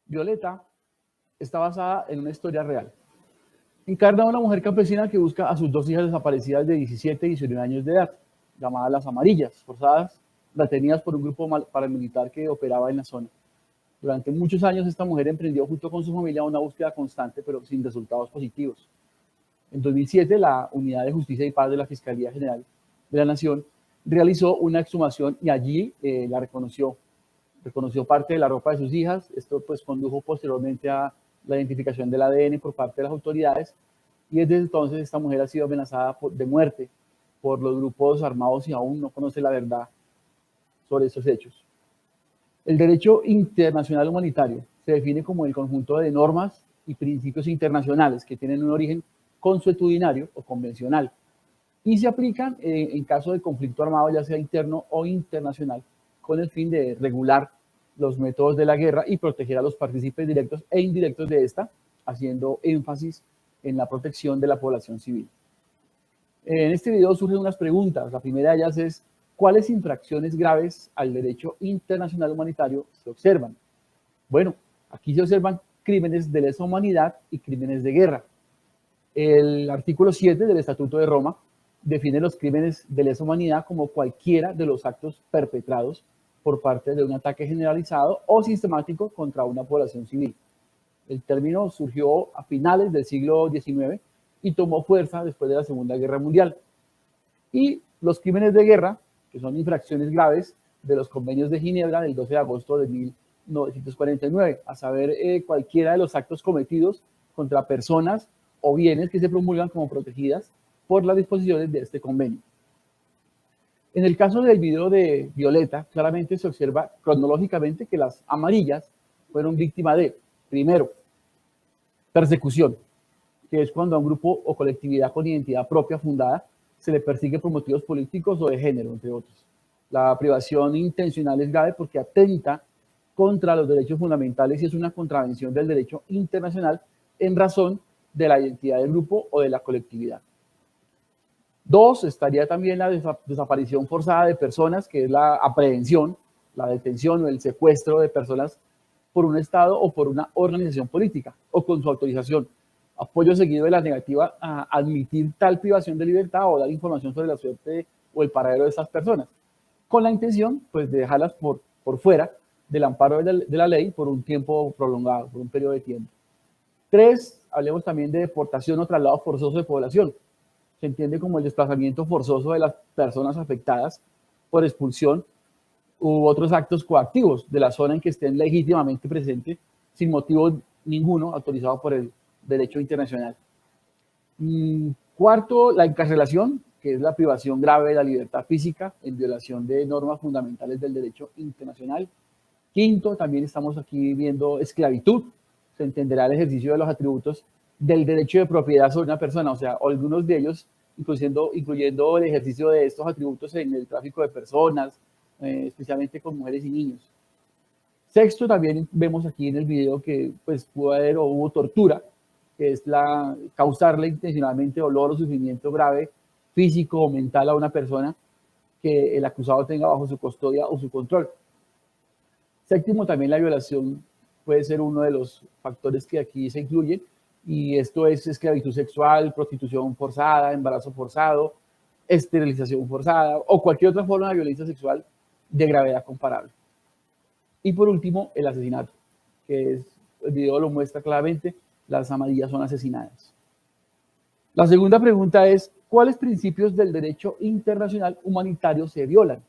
Violeta está basada en una historia real. Encarna a una mujer campesina que busca a sus dos hijas desaparecidas de 17 y 19 años de edad, llamadas las amarillas, forzadas, retenidas por un grupo paramilitar que operaba en la zona. Durante muchos años esta mujer emprendió junto con su familia una búsqueda constante, pero sin resultados positivos. En 2007, la Unidad de Justicia y Paz de la Fiscalía General de la Nación realizó una exhumación y allí la reconoció parte de la ropa de sus hijas. Esto pues condujo posteriormente a la identificación del ADN por parte de las autoridades, y desde entonces esta mujer ha sido amenazada de muerte por los grupos armados y aún no conoce la verdad sobre estos hechos. El derecho internacional humanitario se define como el conjunto de normas y principios internacionales que tienen un origen consuetudinario o convencional y se aplican en caso de conflicto armado, ya sea interno o internacional, con el fin de regular los métodos de la guerra y proteger a los partícipes directos e indirectos de esta, haciendo énfasis en la protección de la población civil. En este video surgen unas preguntas. La primera de ellas es: ¿cuáles infracciones graves al derecho internacional humanitario se observan? Bueno, aquí se observan crímenes de lesa humanidad y crímenes de guerra. El artículo 7 del Estatuto de Roma define los crímenes de lesa humanidad como cualquiera de los actos perpetrados por parte de un ataque generalizado o sistemático contra una población civil. El término surgió a finales del siglo XIX y tomó fuerza después de la Segunda Guerra Mundial. Y los crímenes de guerra, que son infracciones graves de los convenios de Ginebra del 12 de agosto de 1949, a saber, cualquiera de los actos cometidos contra personas o bienes que se promulgan como protegidas por las disposiciones de este convenio. En el caso del video de Violeta, claramente se observa cronológicamente que las amarillas fueron víctimas de, primero, persecución, que es cuando a un grupo o colectividad con identidad propia fundada se le persigue por motivos políticos o de género, entre otros. La privación intencional es grave porque atenta contra los derechos fundamentales y es una contravención del derecho internacional en razón de la identidad del grupo o de la colectividad. Dos, estaría también la desaparición forzada de personas, que es la aprehensión, la detención o el secuestro de personas por un Estado o por una organización política o con su autorización. Apoyo seguido de la negativa a admitir tal privación de libertad o dar información sobre la suerte o el paradero de esas personas, con la intención pues, de dejarlas por fuera del amparo de la ley por un tiempo prolongado, por un periodo de tiempo. Tres, hablemos también de deportación o traslado forzoso de población. Se entiende como el desplazamiento forzoso de las personas afectadas por expulsión u otros actos coactivos de la zona en que estén legítimamente presentes sin motivo ninguno autorizado por el derecho internacional. Cuarto, la encarcelación, que es la privación grave de la libertad física en violación de normas fundamentales del derecho internacional. Quinto, también estamos aquí viendo esclavitud. Se entenderá el ejercicio de los atributos del derecho de propiedad sobre una persona, o sea, algunos de ellos incluyendo el ejercicio de estos atributos en el tráfico de personas, especialmente con mujeres y niños. Sexto, también vemos aquí en el video que pues, pudo haber o hubo tortura, que es causarle intencionalmente dolor o sufrimiento grave, físico o mental a una persona que el acusado tenga bajo su custodia o su control. Séptimo, también la violación puede ser uno de los factores que aquí se incluyen, y esto es esclavitud sexual, prostitución forzada, embarazo forzado, esterilización forzada o cualquier otra forma de violencia sexual de gravedad comparable. Y por último, el asesinato, que el video lo muestra claramente, las amarillas son asesinadas. La segunda pregunta es: ¿cuáles principios del derecho internacional humanitario se violan?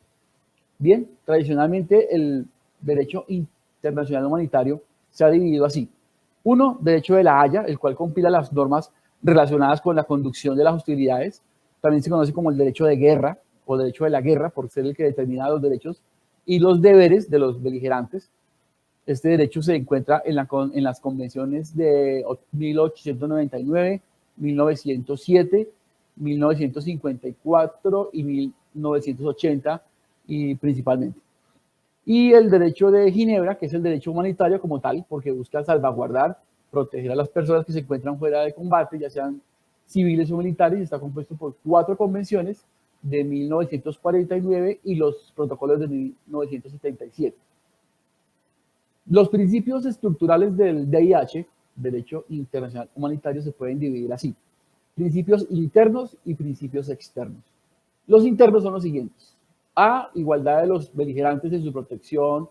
Bien, tradicionalmente el derecho internacional humanitario se ha dividido así. Uno, derecho de la Haya, el cual compila las normas relacionadas con la conducción de las hostilidades. También se conoce como el derecho de guerra o derecho de la guerra, por ser el que determina los derechos y los deberes de los beligerantes. Este derecho se encuentra en las convenciones de 1899, 1907, 1954 y 1980 y principalmente. Y el derecho de Ginebra, que es el derecho humanitario como tal, porque busca salvaguardar, proteger a las personas que se encuentran fuera de combate, ya sean civiles o militares, y está compuesto por 4 convenciones de 1949 y los protocolos de 1977. Los principios estructurales del DIH, Derecho Internacional Humanitario, se pueden dividir así: principios internos y principios externos. Los internos son los siguientes: A, igualdad de los beligerantes en su protección,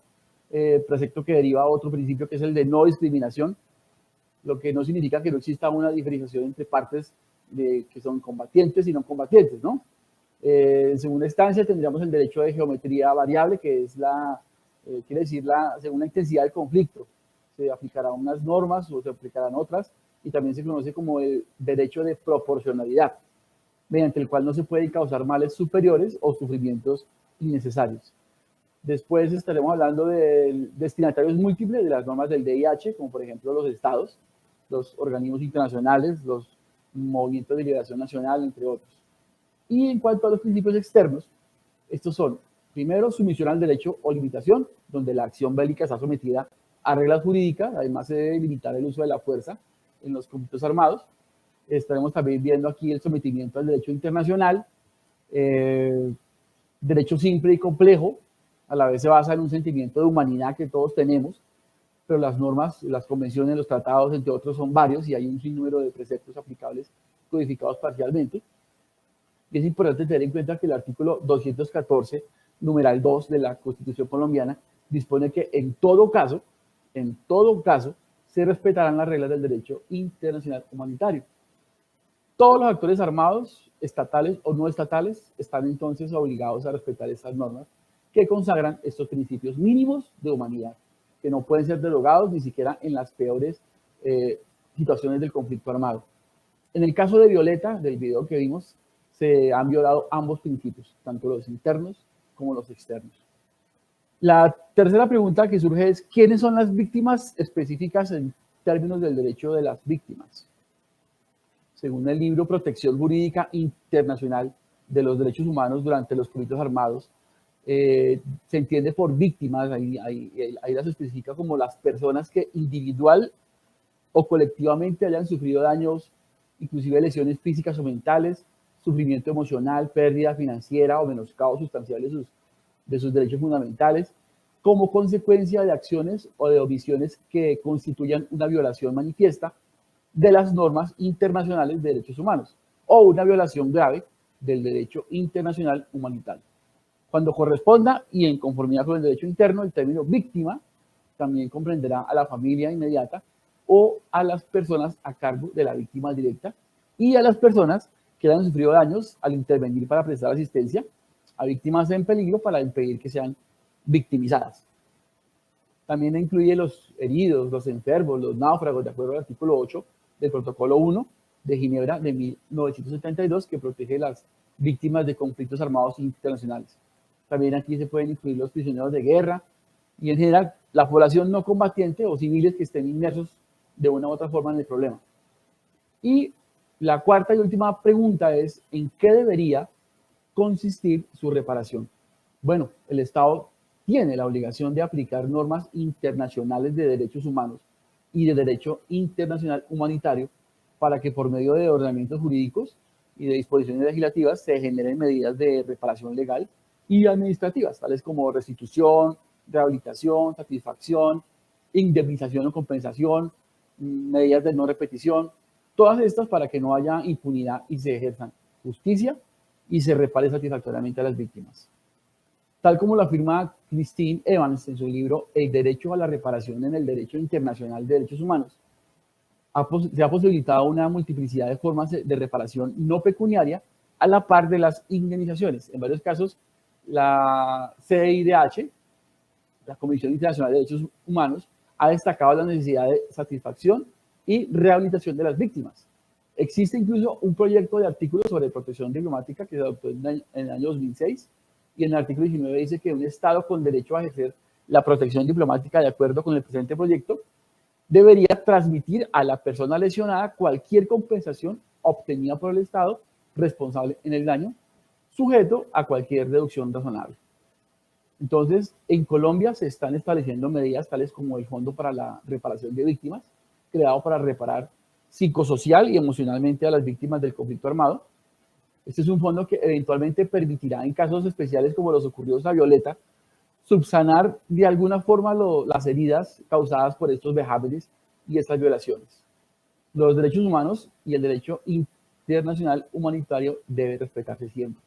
precepto que deriva a otro principio que es el de no discriminación, lo que no significa que no exista una diferenciación entre partes que son combatientes y no combatientes, ¿no? En segunda instancia tendríamos el derecho de geometría variable, que es quiere decir según la intensidad del conflicto. Se aplicarán unas normas o se aplicarán otras, y también se conoce como el derecho de proporcionalidad, mediante el cual no se pueden causar males superiores o sufrimientos innecesarios. Después estaremos hablando de destinatarios múltiples de las normas del DIH, como por ejemplo los estados, los organismos internacionales, los movimientos de liberación nacional, entre otros. Y en cuanto a los principios externos, estos son: primero, sumisión al derecho o limitación, donde la acción bélica está sometida a reglas jurídicas. Además, se debe limitar el uso de la fuerza en los conflictos armados. Estaremos también viendo aquí el sometimiento al derecho internacional. Derecho simple y complejo, a la vez se basa en un sentimiento de humanidad que todos tenemos, pero las normas, las convenciones, los tratados, entre otros, son varios y hay un sinnúmero de preceptos aplicables codificados parcialmente. Y es importante tener en cuenta que el artículo 214, numeral 2 de la Constitución colombiana, dispone que en todo caso, se respetarán las reglas del derecho internacional humanitario. Todos los actores armados, estatales o no estatales, están entonces obligados a respetar estas normas que consagran estos principios mínimos de humanidad, que no pueden ser derogados ni siquiera en las peores situaciones del conflicto armado. En el caso de Violeta, del video que vimos, se han violado ambos principios, tanto los internos como los externos. La tercera pregunta que surge es: ¿quiénes son las víctimas específicas en términos del derecho de las víctimas? Según el libro Protección Jurídica Internacional de los Derechos Humanos durante los conflictos armados, se entiende por víctimas, ahí las especifica como las personas que individual o colectivamente hayan sufrido daños, inclusive lesiones físicas o mentales, sufrimiento emocional, pérdida financiera o menoscabo sustancial de sus derechos fundamentales, como consecuencia de acciones o de omisiones que constituyan una violación manifiesta de las normas internacionales de derechos humanos o una violación grave del derecho internacional humanitario. Cuando corresponda y en conformidad con el derecho interno, el término víctima también comprenderá a la familia inmediata o a las personas a cargo de la víctima directa y a las personas que hayan sufrido daños al intervenir para prestar asistencia a víctimas en peligro para impedir que sean victimizadas. También incluye los heridos, los enfermos, los náufragos, de acuerdo al artículo 8 del Protocolo 1 de Ginebra de 1972, que protege las víctimas de conflictos armados internacionales. También aquí se pueden incluir los prisioneros de guerra y, en general, la población no combatiente o civiles que estén inmersos de una u otra forma en el problema. Y la cuarta y última pregunta es: ¿en qué debería consistir su reparación? Bueno, el Estado tiene la obligación de aplicar normas internacionales de derechos humanos y de derecho internacional humanitario para que, por medio de ordenamientos jurídicos y de disposiciones legislativas, se generen medidas de reparación legal y administrativas, tales como restitución, rehabilitación, satisfacción, indemnización o compensación, medidas de no repetición, todas estas para que no haya impunidad y se ejerzan justicia y se repare satisfactoriamente a las víctimas. Tal como lo afirma Christine Evans en su libro El derecho a la reparación en el derecho internacional de derechos humanos, se ha posibilitado una multiplicidad de formas de reparación no pecuniaria a la par de las indemnizaciones. En varios casos, la CIDH, la Comisión Internacional de Derechos Humanos, ha destacado la necesidad de satisfacción y rehabilitación de las víctimas. Existe incluso un proyecto de artículo sobre protección diplomática que se adoptó en el año 2006, y en el artículo 19 dice que un Estado con derecho a ejercer la protección diplomática, de acuerdo con el presente proyecto, debería transmitir a la persona lesionada cualquier compensación obtenida por el Estado responsable en el daño, sujeto a cualquier deducción razonable. Entonces, en Colombia se están estableciendo medidas tales como el Fondo para la Reparación de Víctimas, creado para reparar psicosocial y emocionalmente a las víctimas del conflicto armado. Este es un fondo que eventualmente permitirá, en casos especiales como los ocurridos a Violeta, subsanar de alguna forma las heridas causadas por estos vejámenes y estas violaciones. Los derechos humanos y el derecho internacional humanitario deben respetarse siempre.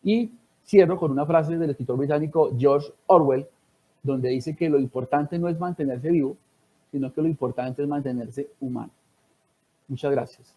Y cierro con una frase del escritor británico George Orwell, donde dice que lo importante no es mantenerse vivo, sino que lo importante es mantenerse humano. Muchas gracias.